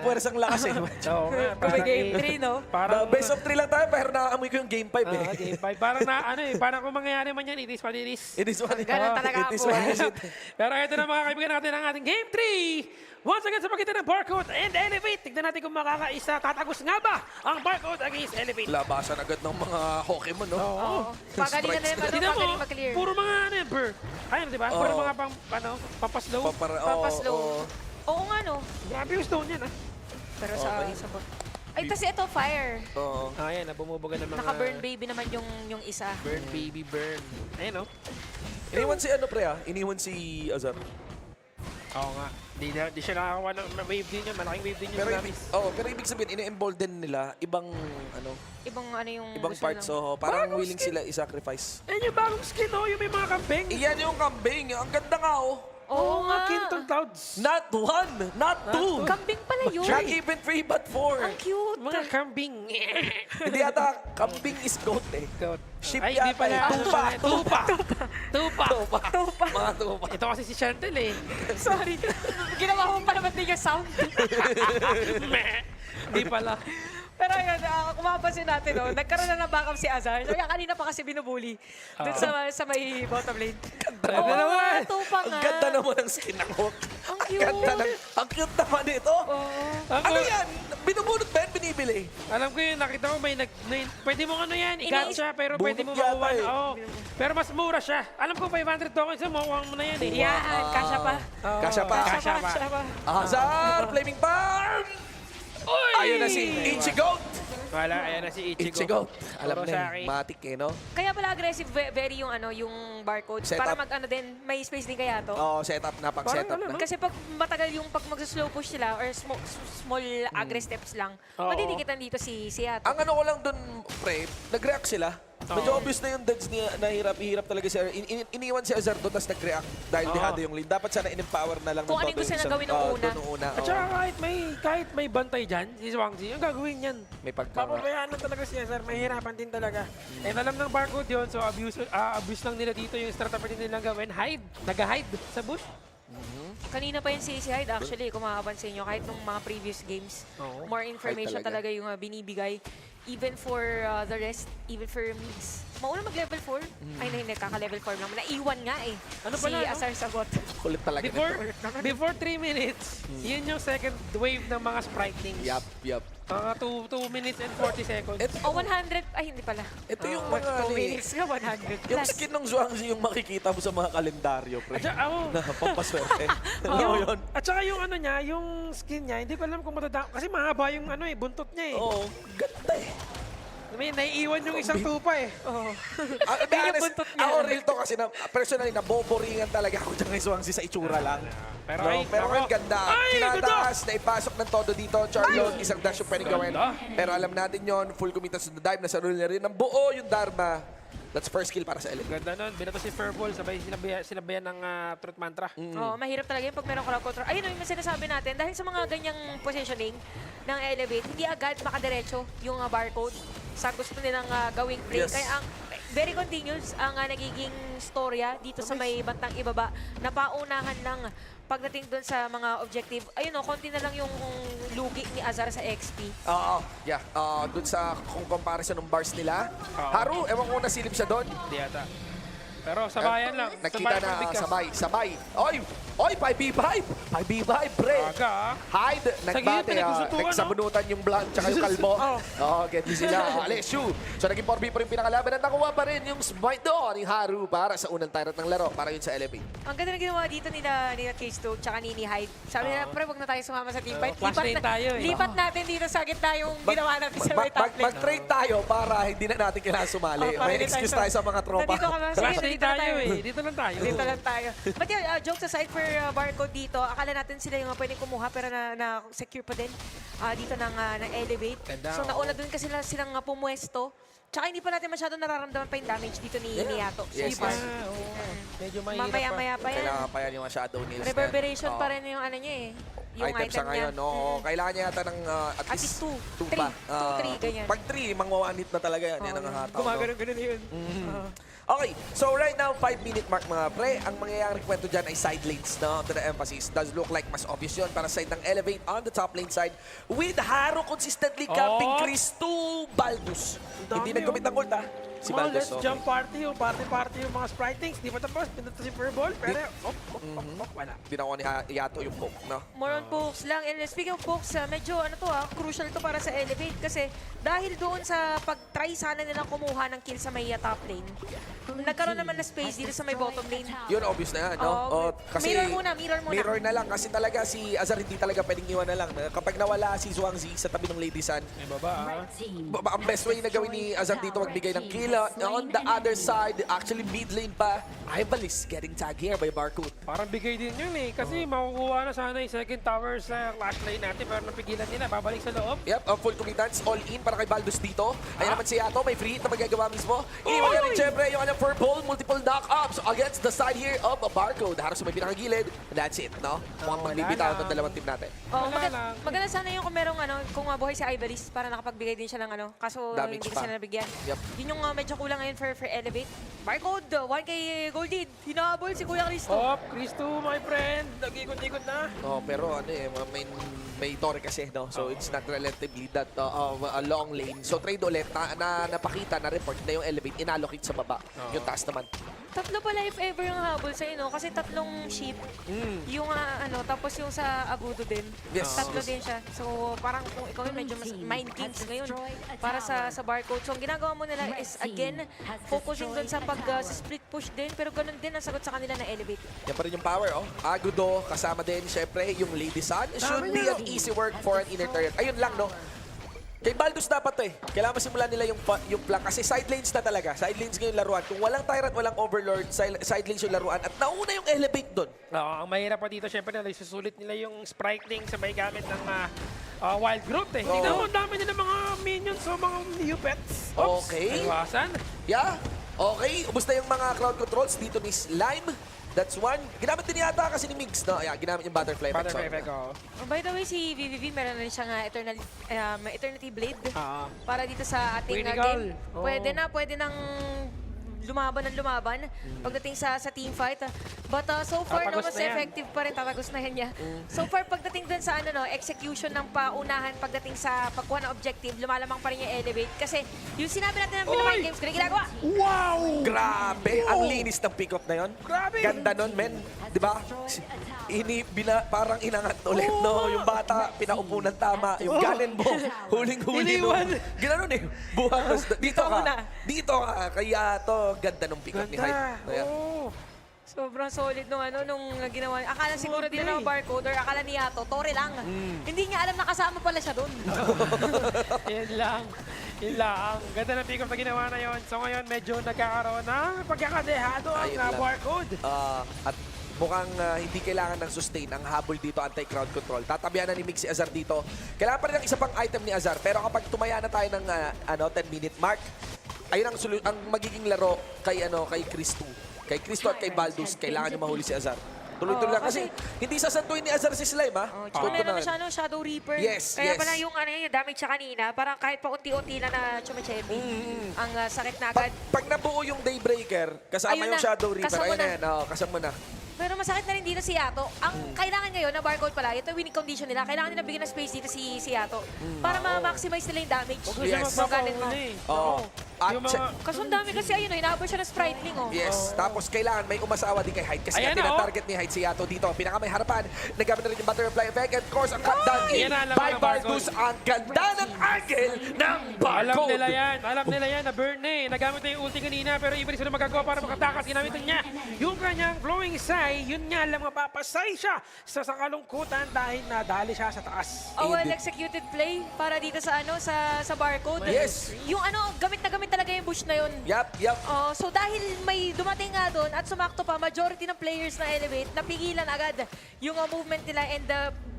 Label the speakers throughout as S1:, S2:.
S1: puwersang lakas eh.
S2: Oo nga.
S3: Kung may game 3, no?
S2: Parang,
S1: Best of 3 lang tayo, pero naaamoy ko yung game 5 eh.
S2: Game 5. Parang na, ano eh, parang kung mangyayari man yan, it is what it is.
S1: It is what it
S3: Ganun talaga
S1: it is
S3: po.
S1: what it is.
S2: Pero ito na mga kaibigan natin ang ating Game 3. Once again sa pagitan ng Barcode and Elevate. Tignan natin kung makakaisa. Tatagos nga ba ang Barcode against Elevate?
S1: Labasan agad ng mga Pokemon, no?
S3: Oo. Pagalingan na yung
S2: Tignan mo,
S3: magaling mag-clear.
S2: puro mga ano yan, Burr. Ayun, di ba? Puro mga pang, ano, papaslow.
S3: Papaslow. Oo nga, no?
S2: Grabe yung stone yan, ah.
S3: Pero sa bot. Ay, kasi ito, fire.
S1: Oo.
S2: Ayan, bumubuga ng mga...
S3: Naka-burn baby naman yung isa.
S2: Burn, baby, burn. Ayun, no?
S1: Iniwan si ano, pre, ah? Iniwan si Azar.
S2: Oo nga. Di siya nakakawa ng wave din yun. Malaking wave din yun.
S1: Pero ibig sabihin, ini-embolden nila ibang, ano,
S3: Ibang ano yung...
S1: ibang
S3: gusto
S1: parts.
S3: lang.
S1: So, parang
S2: Bagong
S1: willing
S2: skin.
S1: sila i-sacrifice.
S2: Ayun yung bagong skin, oh. Yung may mga kambing.
S1: Iyan yung kambing. Ang ganda nga, oh.
S3: Oo nga.
S2: Kinton Clouds.
S1: Not one, not two.
S3: Kambing pala yun.
S1: Not even three, but four.
S3: Ang cute.
S2: Mga kambing.
S1: Hindi ata, kambing is goat eh. Sheep
S2: Ay,
S1: yata
S2: di pala.
S1: eh. Tupa.
S2: Tupa. Tupa.
S1: Tupa. Mga tupa.
S2: Ito kasi si Chantel eh.
S3: Sorry. Ginawa mo pa naman din yung sound.
S2: Meh. Di pala.
S3: Pero yun, kung mapapansin natin, no, nagkaroon na ng backup si Azar. So, kanina pa kasi binubuli dun sa may bottom lane.
S2: Ganda
S3: Oo,
S2: naman.
S3: tupa
S1: Ang
S3: nga.
S1: ganda naman ng skin ng Hawk.
S3: Ang
S1: Ang cute naman ito. Ano yan? Binubunot ba yan? Binibili?
S2: Alam ko yun, nakita ko pwede mo ano yan, i-gacha, pero pwede mo
S1: Bunot yata
S2: makuha.
S1: eh.
S2: Oo. Pero mas mura siya. Alam ko 500 tokens, makuha mo na yan eh.
S3: Yan, kasha pa.
S1: Kasya pa.
S2: Kasya pa.
S3: Kasha pa.
S1: Azar! Flaming Palm!
S2: Uy!
S1: Ayun na si Ichigo.
S2: Wala, ayan na si Ichigo.
S1: Ichigo. Alam na
S2: Kurosaki.
S1: yun. Matik eh, no?
S3: Kaya pala aggressive very yung yung barcode.
S1: Setup.
S3: Para mag din, may space din kaya to.
S1: Oo, setup na. Pag-setup
S2: Parang
S1: na.
S3: Kasi pag matagal yung pag mag-slow push sila or small aggress steps lang,
S2: Oo.
S3: madidikitan dito si Yato.
S1: Ang ano ko lang dun, pre, nag-react sila. Medyo obvious na yung deads niya, hirap talaga si Azar. Iniwan si Azar doon, tapos nag-react dahil dehado yung lead. Dapat sana in-empower na lang
S3: Kung
S1: ng
S3: ano yung
S1: todo
S3: gusto
S1: yung
S3: na
S1: isang-
S3: gawin nung una.
S1: nung una.
S2: At saka kahit may bantay dyan, si Swangzi, ang gagawin yan.
S1: May pagka...
S2: Papabayaan lang talaga si Cesar, mahihirapan din talaga. And alam ng barcode yun, so abuse lang nila dito yung strategy nilang gawin. Hide, nag-hide sa bush.
S3: Kanina pa yung si Hyde actually, kung makapansin nyo, kahit nung mga previous games,
S2: Oo.
S3: more information
S1: Hyde talaga.
S3: talaga yung binibigay. Even for the rest, even for mids. Mauna mag-level 4? Ay, hindi, kaka-level 4 lang. Naiwan nga eh.
S2: Ano
S3: si
S2: pala, no?
S3: Azar Sagot.
S1: Kulit talaga.
S2: Before 3 minutes, yun yung second wave ng mga spritlings.
S1: Yup.
S2: Mga 2 minutes and 40 seconds.
S1: Ito,
S3: 100, ay hindi pala.
S1: ito yung mga...
S3: 2 minutes nga, 100
S1: Yung
S3: plus.
S1: skin ng Zhuangzi yung makikita mo sa mga kalendaryo, pre.
S2: At saka,
S1: Na pampaswerte. Ano yun?
S2: At saka yung ano niya, yung skin niya, hindi ko alam kung matanda. Kasi mahaba yung ano eh, buntot niya eh.
S1: Oo, ganda eh.
S2: May naiiwan yung isang tupa eh.
S3: Oo.
S1: To be
S3: Yun yung
S1: honest,
S3: buntot niya.
S1: ako real to kasi na, personally, naboboringan talaga ako dyan kay Zhuangzi sa itsura lang.
S2: Pero
S1: No,
S2: ay,
S1: pero
S2: ako.
S1: ang ganda.
S2: Ay,
S1: Kinataas, naipasok ng todo dito. Charlotte, isang dash yung pwedeng gawin.
S2: Ganda.
S1: Pero alam natin yon full commitment sa dive, nasa rule na rin ng buo yung Dharma. That's first kill para sa Elite.
S2: Ganda nun. Binato si Furball, sabay sinabayan ng Truth Mantra.
S3: Oo, mahirap talaga yun pag meron crowd control. Ayun yung sinasabi natin, dahil sa mga ganyang positioning ng Elevate, hindi agad makadiretso yung barcode sa gusto nilang gawing play.
S1: Yes.
S3: Kaya ang very continuous ang nagiging storya dito sa may bantang ibaba na paunahan lang pagdating doon sa mga objective. Ayun o, konti na lang yung lugi ni Azar sa XP.
S1: Oo, yeah. Doon sa kung comparison ng bars nila.
S2: Oo.
S1: Haru, ewan ko nasilip siya doon.
S2: Hindi ata. Pero sabayan lang.
S1: Nakita
S2: Sabayan
S1: na
S2: pagbigkas.
S1: sabay. Oy, 5v5! 5v5, pre!
S2: Aga,
S1: Hide, nagbate,
S2: gilid, pinagsusutuan,
S1: nagsabunutan yung blonde tsaka yung kalbo.
S2: Oh.
S1: Oo, get me sila. Alessio. So, naging 4v pa rin pinakalaban at nakuha pa rin yung smite doon ni Haru para sa unang tyrant ng laro, para yun sa Elevate.
S3: Ang ganda na ginawa dito nila Case Stone tsaka ni Hyde. Sabi nila, pre, huwag na tayo sumama sa team fight.
S2: Flash lane tayo eh.
S3: Lipat natin dito sa gitna yung ginawa natin sa may top lane.
S1: Mag-trade tayo para hindi na natin kailangan sumali.
S3: Oh, para
S1: May
S3: hindi
S1: excuse
S3: tayo
S1: tayo sa mga tropa.
S3: Nandito ka ba? Sige,
S2: flash
S3: dito
S2: lane
S3: na
S2: tayo eh. Dito lang tayo.
S3: Dito lang tayo. But yeah, jokes aside for barcode dito, akala natin sila yung pwedeng kumuha pero na-secure pa din dito ng Elevate.
S2: Ganda,
S3: So
S2: oo.
S3: nauna dun kasi silang pumuesto. Tsaka hindi pa natin masyado nararamdaman pa yung damage dito ni Yato. So,
S1: Yes,
S3: far.
S1: yes.
S2: Oo. Medyo mahirap pa.
S3: Mamaya-maya pa yan.
S1: Kailangan pa yan yung shadow nils.
S3: Reverberation pa rin yung ano niya eh. yung
S1: item siya
S3: item
S1: ngayon.
S3: niya.
S1: Oo, kailangan niya yata ng at
S3: At least two.
S1: two
S3: Three.
S1: pa.
S3: Two, three, ganyan.
S1: Pag 3, mangwawanit na talaga yan. Yan ang hataw. No?
S2: Gumagano'n-ganon yun.
S1: Okay, so right now, 5-minute mark mga pre. Ang mangyayaring kwento dyan ay side lanes, no? To the emphasis. Does look like mas obvious yun para side ng Elevate on the top lane side with Haro consistently camping
S2: Oh.
S1: Chris to Baldus.
S2: Dami,
S1: Hindi nag-commit ng ult, ha? Si
S2: Mga
S1: Baldus.
S2: let's jump party yung party yung mga Spritings. Di pa tapos, pinunta si Furball, pero wala.
S1: Binawa ni Yato yung poke, no?
S3: More on pokes lang. And speaking of pokes, medyo crucial to para sa Elevate kasi dahil doon sa pag-try sana nilang kumuha ng kill sa may top lane, nagkaroon naman na space dito sa may bottom lane.
S1: Yun, obvious na yan, no?
S3: Oo. Mirror muna.
S1: Mirror na lang kasi talaga si Azar hindi talaga pwedeng iwan na lang. Kapag nawala si Zhuangzi sa tabi ng Lady Sun,
S2: May baba,
S1: ang best way na gawin ni Azar dito magbigay ng kill. On the other side, actually mid lane pa, Ivalis getting tagged here by Barcode.
S2: Parang bigay din yun eh. Kasi makukuha na sana yung second tower sa clash lane natin pero napigilan nila. Babalik sa loob.
S1: Yep, full commitments, all in para kay Baldus dito. Ayan naman si Yato, may free hit na magagawa mismo. Iniwan niya rin syempre yung kanyang purple, multiple knock-ups against the side here of Barcode. Haros sa may pinakagilid, and that's it, no? Mukhang magbibitawan ng dalawang team natin.
S3: Oh,
S2: Wala lang.
S3: maganda sana yung kung merong kung mabuhay si Ivalis para nakapagbigay din siya ng kaso
S1: Damage
S3: hindi
S1: pa.
S3: kasi nabigyan.
S1: Yep.
S3: Yun yung medyo kulang ngayon for Elevate. Barcode, 1K Golded. Hinahabol si Kuya Cristo.
S2: Oh, Cristo, my friend. Nag-ikot-ikot na.
S1: Oh, pero may Torre kasi, no? So it's not relatively that a long lane. So trade ulit, napakita, na-report na yung Elevate, inallocate sa baba. Yung taas naman.
S3: Tatlo pala if ever yung habol sa'yo, no? Kasi tatlong ship. Yung tapos yung sa Agudo din.
S1: Yes.
S3: Tatlo din siya. So parang kung ikaw yun, medyo mas mind games ngayon para sa Barcode. So ang ginagawa mo nila is again, focusing doon sa pag-split push din. Pero ganun din ang sagot sa kanila na Elevate.
S1: Yan pa rin yung power, oh. Agudo, kasama din, syempre, yung Lady Sun. Should be an easy work for an inner turret. Ayun lang, no? Kay Baldus dapat to eh. Kailangan masimulan nila yung flank kasi side lanes na talaga. Side lanes ngayon laruan. Kung walang Tyrant, walang Overlord, side lanes yung laruan. At nauna yung Elevate doon.
S2: Oo, ang mahirap pa dito, syempre, susulit nila yung Spritling sa may gamit ng Wild Growth eh. Tingnan mo, ang dami nila mga minions o mga new pets. Oops,
S1: Okay.
S2: iwasan.
S1: Yeah. Okay. Ubus na yung mga crowd controls dito ni Slime. That's one. Ginamit din yata kasi ni Migs, no? Yeah, ginamit yung Butterfly effect.
S2: Butterfly
S1: So,
S2: effect, oo.
S3: By the way, si VVV meron na rin siyang Eternity Blade
S2: Ah.
S3: para dito sa ating
S2: Winnigal.
S3: game.
S2: Oo.
S3: Pwede nang lumaban pagdating sa team fight. But so far,
S2: Tatagos
S3: mas
S2: na yan.
S3: effective pa rin. Tatagos na yan niya. So far, pagdating dun sa execution ng paunahan, pagdating sa pagkuha ng objective, lumalamang pa rin yung Elevate. Kasi yung sinabi natin ng Pinamay Games, kung ginagawa.
S2: Wow!
S1: grabe. Ang linis ng pick-up na yon.
S2: Grabe!
S1: Ganda nun, men. Di ba? Parang inangat ulit, no? Yung bata, pinaupo ng tama. Yung Galen mo, huling-huli, no?
S2: Iniwan.
S1: Ginanon eh. Buhat. Dito ka.
S3: muna.
S1: Dito ka. Kaya to, ganda ng pick-up ni Hyde.
S2: Ganda.
S1: Ayan.
S2: Oo.
S3: Sobrang solid nung ginawa niya. Akala siguro din ng Barcode or akala ni Yato, Torre lang. Hindi niya alam na kasama pala siya doon.
S2: Yan lang. Yun lang. Ganda ng pick-up na ginawa na yun. So ngayon, medyo nagkakaroon ng pagkakadehado ang
S1: Ayun lang.
S2: Barcode.
S1: At mukhang hindi kailangan ng sustain ang habol dito, anti-crowd control. Tatabihan na ni Migs si Azar dito. Kailangan pa rin ng isa pang item ni Azar. Pero kapag tumaya na tayo ng 10-minute mark, ayun ang magiging laro kay Chris 2. Kay Cristo at kay Baldus, kailangan nyo mahuli si Azar. Tuloy-tuloy lang. Kasi hindi sasantuin ni Azar si Slime, ha?
S3: Tsaka meron na siya, Shadow Reaper.
S1: Yes,
S3: Kaya
S1: yes.
S3: pala yung damage siya kanina, parang kahit pa unti-unti na chumechembi. Ang sakit na agad.
S1: Pag nabuo yung Daybreaker, kasama
S3: Ayun
S1: yung
S3: na.
S1: Shadow Reaper.
S3: Kasama
S1: Ayun na
S3: na.
S1: yan. Kasama na.
S3: Pero masakit na rin dito si Yato. Ang kailangan ngayon na Barcode pala, ito yung winning condition nila. Kailangan nila bigyan ng space dito si Yato para ma-maximize nila yung damage.
S2: Huwag na siya
S1: Yes.
S2: magpapahuli.
S1: Oo. At
S2: Yung mga...
S3: Kaso ang dami kasi ayun, inaabot siya ng Spritling.
S1: Yes, tapos kailangan may umasawa din kay Hyde kasi
S2: Ayan
S1: nga
S2: na,
S1: target ni Hyde si Yato dito. Pinaka may harapan, nagamit na rin yung Butterfly effect and of course ang cut-down in
S2: Yan na, alam
S1: by
S2: ng Barcode.
S1: Baldus. Ang ganda ng angle ng
S2: Alam
S1: Barcode.
S2: nila yan, na-burn na eh. Nagamit na yung ulti kanina, pero iba rin sila magagawa para makatakas. Ginamit niya yung kanyang glowing sai, yun nga lang mapapasay siya sa kalungkutan dahil nadali siya sa taas.
S3: Well-executed play para dito sa sa Barcode.
S1: Yes.
S3: Yung gamit na gamit talaga yung bush na yun.
S1: Yup.
S3: So dahil may dumating nga doon at sumakto pa, majority ng players na Elevate, napigilan agad yung movement nila and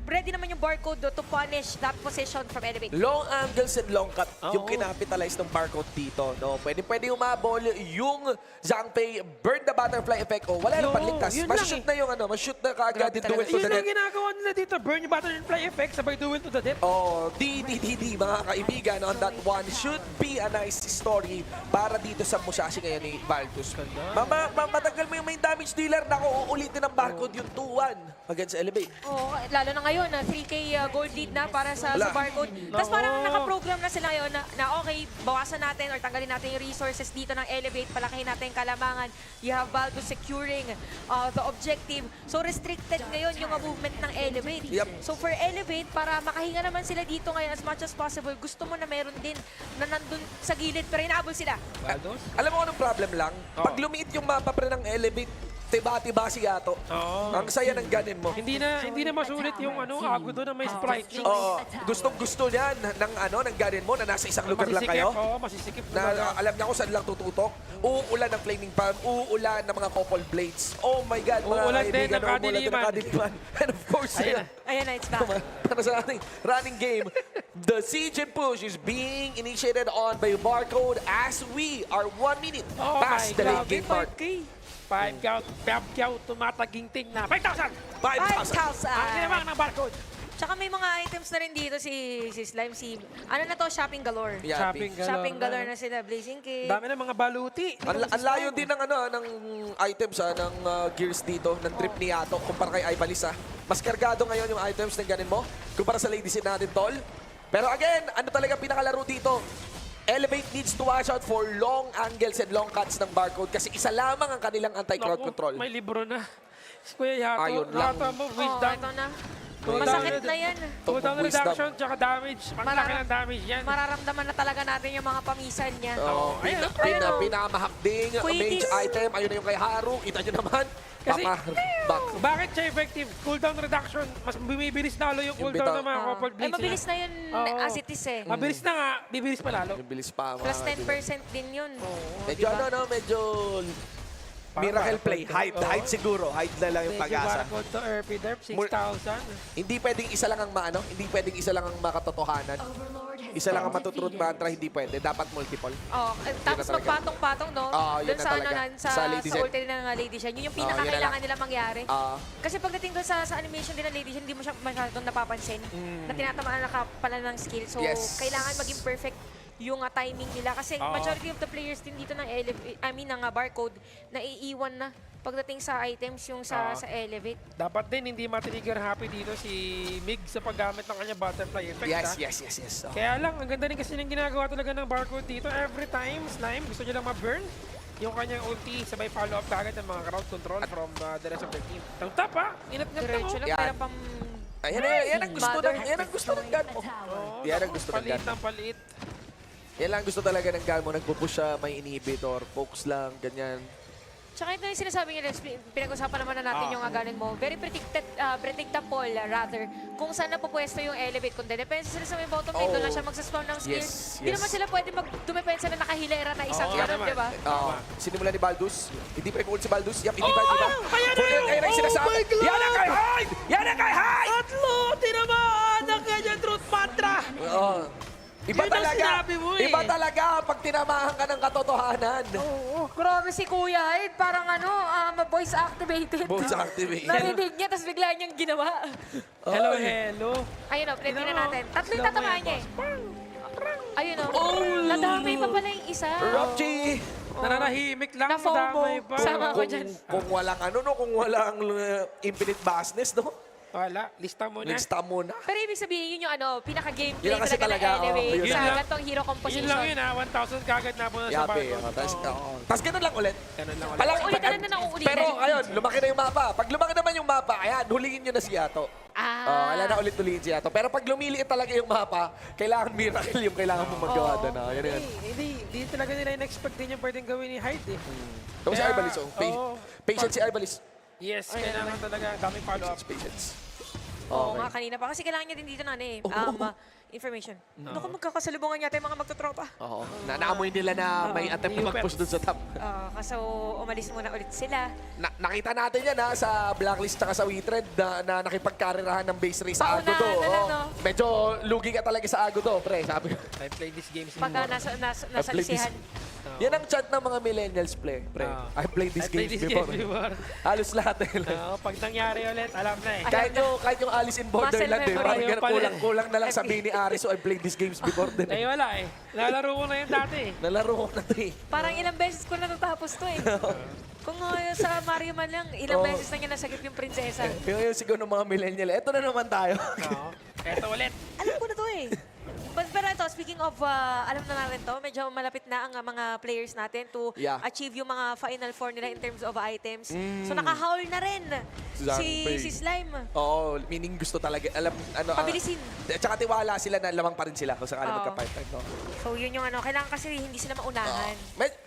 S3: ready naman yung barcode to punish that position from Elevate.
S1: Long angles and long cut yung
S2: Oo.
S1: kinapitalize ng barcode dito. No? Pwede umabol yung Zhangpei, burn the butterfly effect. O, wala nang
S2: Yo,
S1: pagligtas.
S2: yun
S1: Mas-shoot
S2: lang
S1: na yung mas-shoot na kaagad yung duel to
S2: Yun
S1: the
S2: lang
S1: death.
S2: ginagawa nila dito. Burn yung butterfly effect, sabay duel to the death.
S1: Oh, DDDD mga kaibigan, on that one should be a nice story para dito sa Musashi ngayon ni Baltus. Matagal mo yung main damage dealer, naku, uulitin ng barcode yung 2-1 against Elevate.
S3: Oo, lalo na ngayon, 3K gold lead na para sa
S1: Wala.
S3: barcode. Tapos parang nakaprogram na sila ngayon na okay, bawasan natin or tanggalin natin yung resources dito ng Elevate, palakihin natin yung kalamangan. You have Baldo securing the objective. So restricted ngayon yung movement ng Elevate.
S1: Yep.
S3: So for Elevate, para makahinga naman sila dito ngayon as much as possible, gusto mo na meron din na nandun sa gilid pero inaabol sila.
S2: Baldos?
S1: Alam mo anong problem lang? Pag lumiit yung mapa pre ng Elevate, tiba-tiba si Yato.
S2: Oo.
S1: Ang saya ng ganin mo.
S2: Hindi na masulit yung ago doon na may sprite.
S1: Oo, gustong-gusto niyan ng ganin mo na nasa isang lugar lang kayo.
S2: Oo, masisikip.
S1: Na alam niya kung saan lang tututok. Uulan ng flaming palm, uulan ng mga couple blades. Oh my God, mga
S2: Uulan din
S1: kaibigan,
S2: ng
S1: uulan
S2: kadiliman.
S1: kadiliman. And of course,
S2: Ayan na.
S3: Ayan na, it's back.
S1: para sa ating running game, the siege and push is being initiated on by Barcode as we are 1 minute
S2: Oh
S1: past the late game mark.
S2: 5 count, tumataginting na. 5,000!
S1: 5,000.
S2: Ang ginamang ng barcode.
S3: Tsaka may mga items na rin dito si Slime, ano na to, shopping galore.
S1: Yeah,
S2: Shopping galore.
S3: Shopping galore na sila, Blazing Cake.
S2: Dami ng mga baluti.
S1: Ang layo din ng ng items ng gears dito, ng trip ni Yato kumpara kay Ivalis. Mas kargado ngayon yung items na ganin mo kumpara sa ladies natin, tol. Pero again, ano talaga pinakalaro dito? Elevate needs to watch out for long angles and long cuts ng barcode kasi isa lamang ang kanilang anti-crowd
S2: Naku,
S1: control.
S2: May libro na. Si Kuya Yato,
S1: Ayun lang.
S2: Yato mo,
S3: Oh,
S2: wisdom.
S3: ito na.
S2: Wisdom.
S3: Masakit na yan.
S2: Cooldown
S1: Wisdom.
S2: reduction, tsaka damage. Malaki ng damage yan.
S3: Mararamdaman na talaga natin yung mga pamisan niya.
S1: Oh,
S2: Ayun,
S1: pinakamahakding
S3: Quickies.
S1: mage item. Ayun na yung kay Haru. Kita nyo naman.
S2: Kasi-
S1: Back.
S2: Bakit siya effective? Cooldown reduction, mas bumibilis lalo yung cooldown
S1: bitaw.
S2: ng mga couple
S3: Ay,
S2: blades.
S3: mabilis na yun
S2: Oo.
S3: as it is eh.
S2: Mabilis na nga, bibilis pa lalo.
S1: Yung bilis pa. mga
S3: Plus
S1: kaibigan.
S3: 10% din yun.
S1: Medyo medyo miracle play. Hide siguro. Hide na lang yung
S2: Medyo
S1: pag-asa.
S2: barcode to Derp, 6,000.
S1: Hindi pwedeng isa lang ang hindi pwedeng isa lang ang makatotohanan. Isa lang ang matutruth mantra, hindi pwede. Dapat multiple.
S3: Oh, tapos
S1: talaga.
S3: magpatong-patong, no?
S1: Yun
S3: Doon
S1: na
S3: sa,
S1: talaga.
S3: sa
S1: Sa Lady Shen.
S3: ulti ng Lady Shen. Yun yung
S1: Yun na
S3: pinakakailangan
S1: lang.
S3: nila mangyari.
S1: Ah,
S3: Kasi pagdating doon sa animation din ng Lady Shen, hindi mo siya masyadong napapansin na tinatamaan na pala ng skill. So,
S1: Yes.
S3: kailangan maging perfect yung timing nila. Kasi
S2: Oo.
S3: majority of the players din dito ng ng barcode, naiiwan na pagdating sa items yung sa Elevate.
S2: Dapat din hindi matrigger happy dito si Mig sa paggamit ng kanya butterfly effect.
S1: yes,
S2: ha?
S1: yes. Oh.
S2: Kaya lang, ang ganda rin kasi ng ginagawa talaga ng barcode dito. Every time, Slime, gusto niya lang ma-burn yung kanyang ulti, sabay follow-up kagad ng mga crowd control from the rest of the team. Ang tap ha, inat-ngat na mo.
S3: Diretso lang,
S1: Yan.
S3: pero pam...
S1: Yan ang gusto
S3: Mother.
S1: yan ang gusto ng gun mo.
S2: Oo,
S1: Yan ang
S2: naku,
S1: gusto ng
S2: palit
S1: gun.
S2: ng palit.
S1: Yan lang gusto talaga ng gun mo. Nagpupush siya, may inhibitor, focus lang, ganyan.
S3: Tsaka ito yung sinasabi nila, pinag-usapan naman na natin yung aganin mo. Very predictable, rather, kung saan napupwesto yung Elevate. Kung dedepensa sila sa may bottom lane, doon lang siya magsaspawn ng skills.
S1: Yes,
S3: Hindi
S1: yes.
S3: naman sila pwede dumepensa na nakahilera na isang
S2: Oo,
S3: ganun,
S2: naman.
S3: di ba?
S1: Sinimula ni Baldus. Hindi pa ipukul si Baldus. Yap, hindi pa,
S2: Oh,
S1: hindi pa.
S2: ayan na yun!
S1: Ayan ang
S2: Oh
S1: sinasabi.
S2: my God!
S1: Yan ang kay Hyde! Yan ang kay Hyde!
S2: Tatlo, tinamaan ang kanyang truth mantra.
S1: Iba
S2: Yun ang
S1: talaga.
S2: sinabi mo eh.
S1: Iba talaga pag tinamahan ka ng katotohanan.
S3: Oo. Grabe si Kuya Hyde, parang voice activated.
S1: Voice activated.
S3: Narinig niya, tapos bigla niyang ginawa.
S2: Hello,
S1: Ay.
S2: hello.
S3: Ayun o, play na
S2: Tignan mo.
S3: natin. Tatlo yung
S2: Slow mo
S3: tatamaan
S2: yan,
S3: niya eh.
S2: boss.
S3: Ayun o.
S1: Oh!
S3: Nadamay pa pala yung isa.
S1: Rob G.
S2: Nananahimik lang,
S3: Na-FOMO.
S2: madamay pa.
S3: Sama ko
S1: Kung,
S3: dyan.
S1: kung walang kung walang infinite vastness, no?
S2: Wala, lista mo na.
S1: Lista mo na.
S3: Pero ibig sabihin yun yung game-gameplay
S1: Yun lang kasi
S3: talaga ng
S1: talaga,
S3: Elevate
S1: yun
S3: sa
S2: lang.
S3: gantong hero
S2: Yun
S3: composition.
S2: lang yun ha, 1,000 kagad na po na sa
S1: Yabe.
S2: barcode.
S1: Tapos ganun lang ulit.
S2: Ganun lang ulit.
S1: Palang-
S3: Ulitan lang na nauulitan.
S1: Pero ayun, lumaki na yung mapa. Pag lumaki naman yung mapa, ayan, huliin nyo na si Yato. Wala na ulit-ulitin si Yato. Pero pag lumiliit talaga yung mapa, kailangan miracle yung kailangan mong magawa doon. Yan yan.
S2: Hindi talaga nila in-expect din yung pwedeng gawin ni Hyde eh.
S1: Tapos si
S2: Kaya,
S1: Arbalis, oh.
S2: oo.
S1: Patient si Arbalis.
S2: Yes, kailangan talaga daming follow-up.
S1: Patience.
S3: Oo
S1: Okay.
S3: nga, kanina pa. Kasi kailangan niya din dito na information. Naku, magkakasalubungan yata yung mga magtotropa.
S1: Oo. Naamoy nila na may attempt na mag-push dun sa top.
S3: Kaso umalis muna ulit sila.
S1: Nakita natin yan sa Blacklist tsaka sa WeTrend na nakipagkarirahan ng base race sa
S3: Paunahan
S1: Agodo.
S3: na lang,
S1: Oo.
S3: no?
S1: Medyo lugi ka talaga sa Agodo, pre. Sabi ko.
S2: I played this game since
S3: Pagka
S2: morning.
S3: nasa
S1: played this-
S3: lisihan.
S1: Yan ang chant ng mga millennials, pre. I played these games before. Halos lahat eh.
S2: Pag nangyari ulit, alam na eh.
S1: Kahit yung Alice in Borderland eh.
S3: memory.
S1: Parang
S2: Yung
S1: ganun,
S2: pala.
S1: kulang na lang sabihin ni Ari, so I played these games before din.
S2: Eh wala eh. Lalaro ko na yun dati eh.
S1: Nalaro ko na ito eh.
S3: Parang ilang beses ko natatapos to eh. Kung sa Mario man lang, ilang
S1: Oo.
S3: beses na niya nasagip yung prinsesa.
S1: Yung siguro ng mga millennial. Eto na naman tayo.
S2: Oo. Eto ulit.
S3: Alam ko na to eh. Pero ito, speaking of, alam na natin to, medyo malapit na ang mga players natin to
S1: Yeah.
S3: achieve yung mga Final Four nila in terms of items. So nakahaul na rin
S1: Zhangfei.
S3: si Slime.
S1: Oo, meaning gusto talaga. Alam, ano.
S3: Pabilisin.
S1: Tsaka tiwala sila na lamang pa rin sila kung sakali
S3: Oo.
S1: magka-5-5. No?
S3: So yun yung ano, kailangan kasi hindi sila maunahan.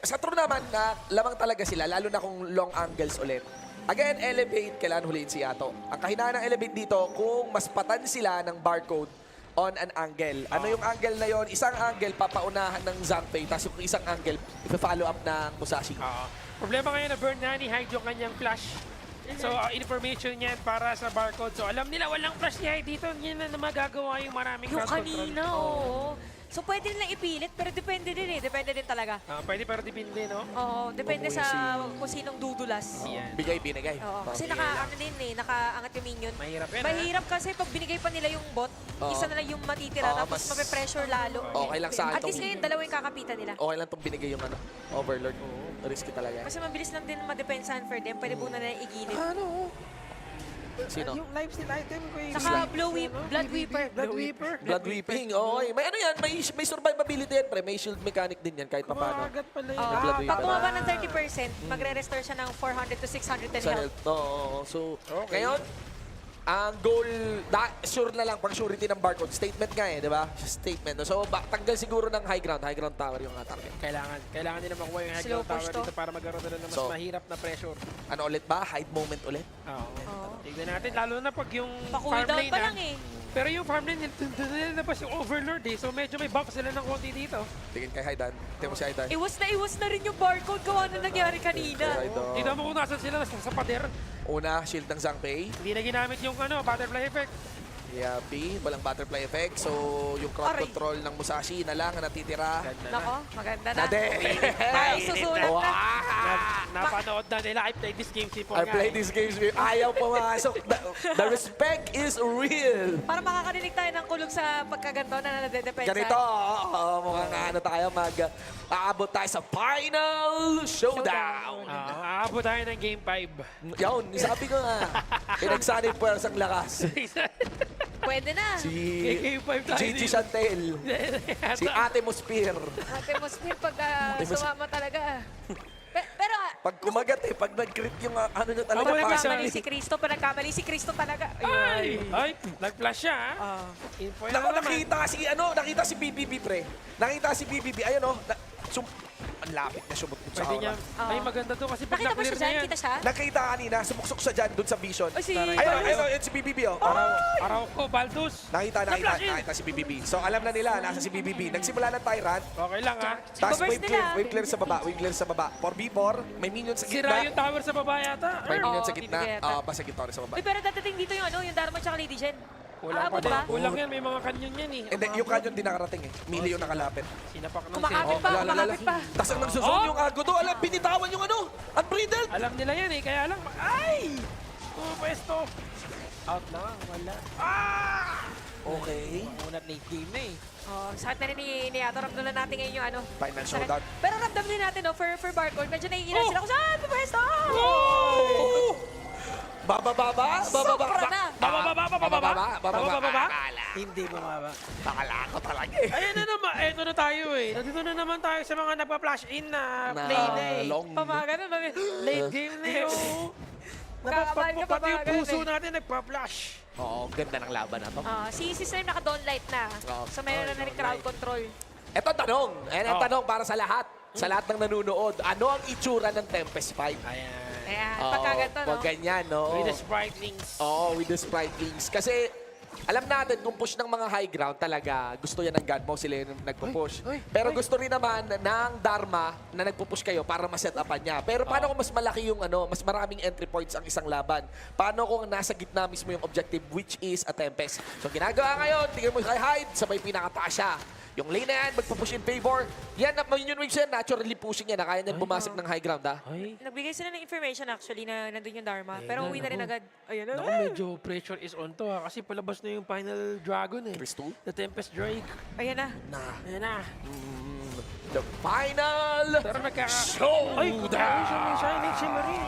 S1: Sa true naman na lamang talaga sila, lalo na kung long angles ulit. Again, elevate, kailangan huliin si Yato. Ang kahinaan ng elevate dito, kung mas patan sila ng barcode on an angle. Ano yung angle na yon? Isang angle, papaunahan ng Zhangfei, tapos yung isang angle, ipa-follow up ng Musashi.
S2: Oo. Problema ngayon na burn na ni Hyde yung kanyang flash. So, information niyan para sa barcode. So, alam nila walang flash ni Hyde dito. Yan na magagawa yung maraming
S3: Yung
S2: crowd control.
S3: kanina, oo. So pwede nilang ipilit, pero depende din eh. Depende din talaga.
S2: Pwede pero depende, no?
S3: Oo, depende sa kung sinong dudulas.
S2: Yan.
S1: Bigay, binigay.
S3: Oo, kasi naka-ano din eh, nakaangat yung minion.
S2: Mahirap yan,
S3: Mahirap kasi pag binigay pa nila yung bot, isa na lang yung matitira,
S1: Oo,
S3: tapos
S1: mas-
S3: mape-pressure lalo.
S1: Okay lang sa
S3: At
S1: akin
S3: least
S1: tong-
S3: ngayon, dalawa yung kakapitan nila.
S1: Okay lang itong binigay yung Overlord. Risky talaga.
S3: Kasi mabilis lang din madepensahan for them. Pwede muna na igilid.
S1: Ano? Sino?
S2: Yung lifesteal item ko yung...
S3: Saka Blood Weeper.
S2: Blood Weeper.
S1: Blood Weeping. Okay. May ano yan, may survivability yan, pre. May shield mechanic din yan kahit paano.
S2: Kumagat pala yun.
S3: Oo,
S1: Blood Weeper.
S3: pag bumaba ng 30%, magre-restore siya ng 400 to 610
S1: Sa
S3: health.
S1: health. Oo. So,
S2: Okay.
S1: ngayon, ang goal, sure na lang, pang surety ng barcode. Statement nga eh, di ba? Statement. So, tanggal siguro ng high ground tower yung target.
S2: Kailangan nila makuha yung high
S3: Slow
S2: ground
S3: push
S2: tower
S3: to.
S2: dito para magkaroon nila ng mas
S1: So,
S2: mahirap na pressure.
S1: Ano ulit ba? Hide moment ulit?
S2: Oo. Tignan natin, lalo na pag yung farm
S3: Pa-cooldown
S2: lane
S3: pa
S2: na.
S3: lang eh.
S2: Pero yung farm lane, nilabas yung Overlord eh. So medyo may buff sila ng konti dito.
S1: Tingin kay Haidan. Tingin mo si Haidan.
S3: Iwas na rin yung barcode gawa na nangyari kanina.
S1: Haidan.
S2: Tignan mo kung nasan sila, nasa sa pader.
S1: Una, shield ng Zhangfei.
S2: Hindi na ginamit yung butterfly effect.
S1: Yapi, walang butterfly effect. So, yung crowd
S3: Aray.
S1: control ng Musashi na lang ang natitira.
S2: Ganda na.
S3: Nako, maganda na.
S1: Nade!
S3: Tayo susulat na.
S2: Napanood na nila. I played this game simple
S1: I
S2: nga
S1: play
S2: eh.
S1: these games with ayaw pumasok. The respect is real.
S3: Para makakarinig tayo ng kulog sa pagkaganto na nadedepensa.
S1: Ganito, mukhang ano tayo, aabot tayo sa final showdown.
S2: Aabot tayo ng game 5.
S1: Yun, sabi ko nga, pinagsanib po ang lakas.
S3: Pwede na.
S1: Si
S2: Game 5 tayo
S1: Gigi
S2: dito.
S1: Chantel, si Ate Mospir.
S3: Ate Mospir, pag sumama talaga. Pero
S1: Pag kumagat pag nag-crit yung ano nyo talaga,
S2: Wala pa siya.
S3: nagkamali si Cristo, pag nagkamali si Cristo talaga.
S2: Ay, nag-flash siya. Info yan
S1: Nako,
S2: naman.
S1: nakita si BBB, pre. Nakita si BBB, ayun o. Ang lapit na sumutmut sa
S2: Pwede niya.
S1: aura.
S2: Ay, maganda to kasi pag
S3: Nakita ba
S2: na-clear
S3: siya
S2: na
S3: dyan?
S2: yan.
S3: Kita siya?
S1: Nakita kanina, sumuksok siya dyan, dun sa vision.
S3: O si...
S1: Ayun, si BBB, oh.
S2: Araw ko, Baldus.
S1: Nakita si BBB. So, alam na nila, nasa si BBB. Nagsimula ng Tyrant,
S2: Okay lang ha.
S1: tapos
S3: Reverse nila.
S1: wave clear sa baba. 4v4, may minion sa
S2: Sira
S1: gitna.
S2: yung tower sa baba yata.
S1: May minion sa
S3: Oo,
S1: gitna.
S3: bibigyan yata.
S1: Basta gitna sa baba.
S3: Uy, pero dadating dito yung Dharma tsaka Lady Jen.
S2: Kulang pa
S3: Aabot
S2: din.
S3: ba?
S2: Kulang yan. May mga kanyon yan eh.
S1: Hindi, yung kanyon di nakarating eh. Mili yung nakalapit.
S2: Sinapak ng
S3: Kumakapit pa, kumakapit pa.
S1: Tapos ang nagsusone yung Ago do, alam, binitawan yung unbridled.
S2: Alam nila yan eh. Kaya lang, ay! Pumapwesto. Out lang. Wala.
S1: Okay.
S2: Muna late game na eh.
S3: Sakit na rin ni Yato. Ramdam na natin ngayon yung
S1: Final
S3: sakit.
S1: showdown.
S3: Pero ramdam din natin, for barcode. Medyo naiilan sila kung saan pupwesto.
S1: Bababa.
S3: Sobra na.
S1: Bababa.
S2: Hindi bumaba.
S1: Bakala ko talaga eh.
S2: Ayan na naman. Eto na tayo eh. Nandito na naman tayo sa mga nagpa-flash in na play na eh.
S1: long.
S3: Pamaga na.
S2: Late game na yun.
S3: Kakabahan ka,
S2: Pati yung
S3: pamaga
S2: puso
S3: na.
S2: natin nagpa-flash.
S1: Oo, ganda ng laban na to.
S3: Si Slime naka-dawn light na. So meron na rin crowd control.
S1: Ito ang tanong. Ayan ang
S2: Oh.
S1: tanong para sa lahat. Sa lahat ng nanonood. Ano ang itsura ng Tempest 5?
S2: Ayan.
S3: Ayan, pagkaganto, no?
S1: Pag ganyan, no?
S2: With the spritlings.
S1: Oo, with the Spritlings. Kasi, Alam natin kung push ng mga high ground talaga, gusto yan ng Gunmo, sila yung nagpo-push.
S2: Ay,
S1: Pero
S2: ay.
S1: gusto rin naman ng Dharma na nagpo-push kayo para ma-set upan niya. Pero paano kung mas malaki yung mas maraming entry points ang isang laban? Paano kung nasa gitna mismo yung objective, which is a Tempest? So ginagawa ngayon, tingnan mo kay Hyde, sabay pinakataas siya. Yung lane na yan, magpo-push in favor. Yan, Minion Waves yan, naturally pushing yan. Kaya niyan bumasok ng high ground, ha?
S2: Ay,
S3: Nagbigay sila ng information actually na nandun yung Dharma. Pero uwi na rin agad. Ayan na.
S2: naku, medyo pressure is on to kasi palabas na yung final dragon eh.
S1: Crystal?
S2: The Tempest Drake.
S3: Ayan na.
S2: Ayan na.
S1: The final
S2: Pero
S1: showdown!
S2: Ay, may Shining Shimmery.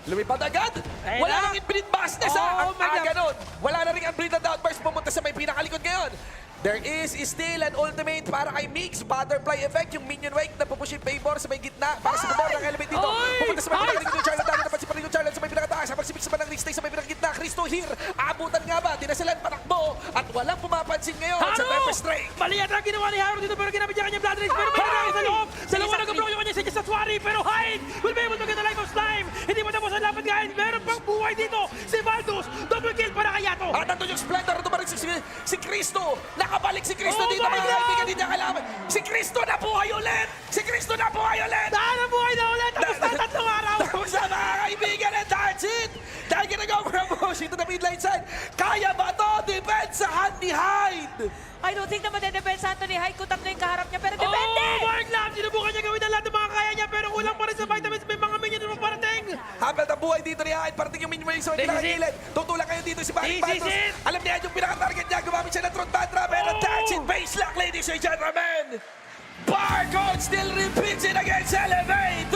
S1: Lumipad agad!
S2: Ayun
S1: Wala
S2: na.
S1: nang infinite vastness, ha?
S2: Oh,
S1: Ang
S2: my
S1: aga
S2: God.
S1: nun. Wala na rin ang Unbreathed Outburst pumunta sa may pinakalikod ngayon. There is still an ultimate para kay Mix. Butterfly effect, yung minion wake na pupush in favor sa may gitna para sa bumor ng element dito.
S2: Ay!
S1: Pupunta sa may
S2: Ay!
S1: pinakalikod yung Charlotte. Dami naman si Paring Charlotte sa may pinakataas. Habang si Mix naman ng Rix sa may pinakagitna. Cristo here. Abutan nga ba? Dinasilan, patakbo. At walang pumapansin ngayon sa Tempest Drake.
S2: Mali yata ang ginawa ni Haru dito pero ginamit niya kanyang Blood Rage. Pero may nangyari sa loob. Sa loob nag-block yung kanyang Sage sa Swari. Pero Hyde will be able to get the life of Slime. Hindi mo tapos ang laban nga. Meron pang buhay dito. Si Valdus. Double kill para kay Yato.
S1: At nandun yung Splendor. Ito ba rin si Cristo? Nakabalik si Cristo
S2: Oh
S1: dito,
S2: my
S1: mga
S2: God!
S1: kaibigan. Hindi niya kailangan. Si Cristo na buhay ulit! Si Cristo na buhay ulit!
S2: Daan ang buhay na ulit. Tapos na tatlong araw.
S1: Tapos na, mga kaibigan, and that's it! Dahil ginagawa for a pushing to the midline side. Kaya ba to? Depensahan ni Hyde!
S3: I don't think na madedepensahan to ni Hyde kung tatlo yung kaharap niya. Pero depende!
S2: Oh, Mark Lam. Sinubukan niya gawin ang lahat ng mga kaya niya pero kulang pa rin sa vitamins. May mga minions na parating.
S1: Habang ang buhay dito ni Hyde, parating yung minion sa may
S2: This is it.
S1: pinakagilid. Tutulak kayo dito si Barry
S2: This is
S1: Bantos.
S2: it.
S1: Alam niya yung pinaka-target niya. Gumamit siya ng Tron Tantra. Pero
S2: Oh.
S1: that's it, base lock, ladies and gentlemen! Barcode still repeats it against Elevate!